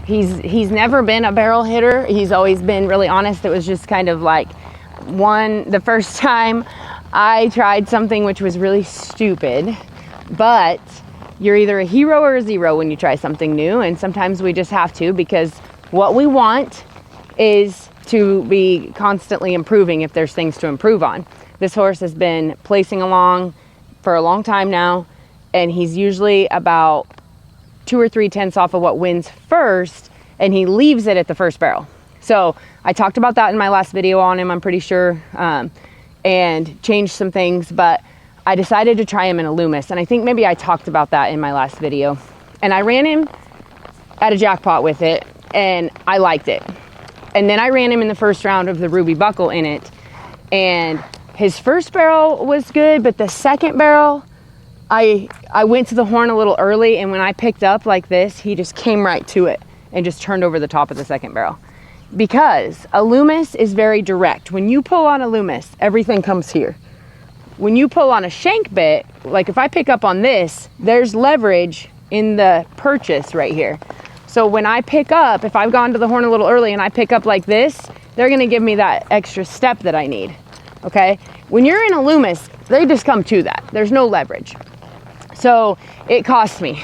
He's never been a barrel hitter. He's always been really honest. It was just kind of like the first time I tried something which was really stupid, but you're either a hero or a zero when you try something new, and sometimes we just have to, because what we want is to be constantly improving if there's things to improve on. This horse has been placing along for a long time now, and he's usually about 2 or 3 tenths off of what wins first, and he leaves it at the first barrel. So I talked about that in my last video on him, I'm pretty sure, and changed some things, but I decided to try him in a Loomis, and I think maybe I talked about that in my last video. And I ran him at a jackpot with it, and I liked it. And then I ran him in the first round of the Ruby Buckle in it, and his first barrel was good, but the second barrel, I went to the horn a little early, and when I picked up like this, he just came right to it and just turned over the top of the second barrel. Because a Loomis is very direct. When you pull on a Loomis, everything comes here. When you pull on a shank bit, like if I pick up on this, there's leverage in the purchase right here. So when I pick up, if I've gone to the horn a little early and I pick up like this, they're gonna give me that extra step that I need, okay? When you're in a Loomis, they just come to that. There's no leverage. So it cost me.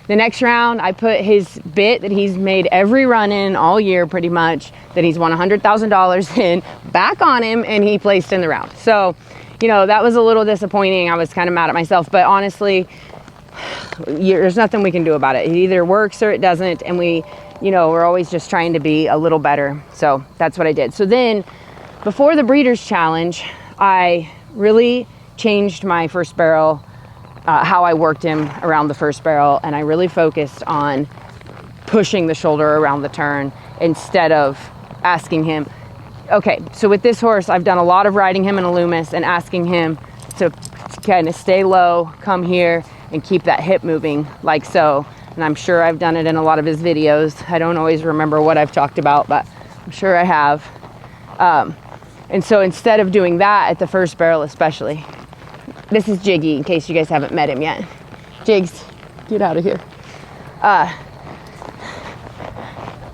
The next round, I put his bit that he's made every run in all year pretty much, that he's won $100,000 in, back on him, and he placed in the round. So, you know, that was a little disappointing. I was kind of mad at myself, but honestly, there's nothing we can do about it. It either works or it doesn't, and we're always just trying to be a little better. So that's what I did. So then, before the Breeders' Challenge, I really changed my first barrel, how I worked him around the first barrel, and I really focused on pushing the shoulder around the turn instead of asking him. Okay, so with this horse, I've done a lot of riding him in a Loomis and asking him to kind of stay low, come here, and keep that hip moving like so. And I'm sure I've done it in a lot of his videos. I don't always remember what I've talked about, but I'm sure I have. And so instead of doing that at the first barrel especially, this is Jiggy, in case you guys haven't met him yet. Jigs, get out of here.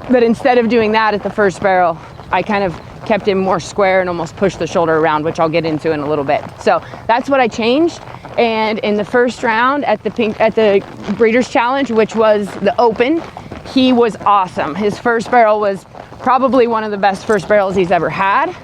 But instead of doing that at the first barrel, I kind of kept him more square and almost pushed the shoulder around, which I'll get into in a little bit. So that's what I changed. And in the first round at the Breeders' Challenge, which was the Open, he was awesome. His first barrel was probably one of the best first barrels he's ever had.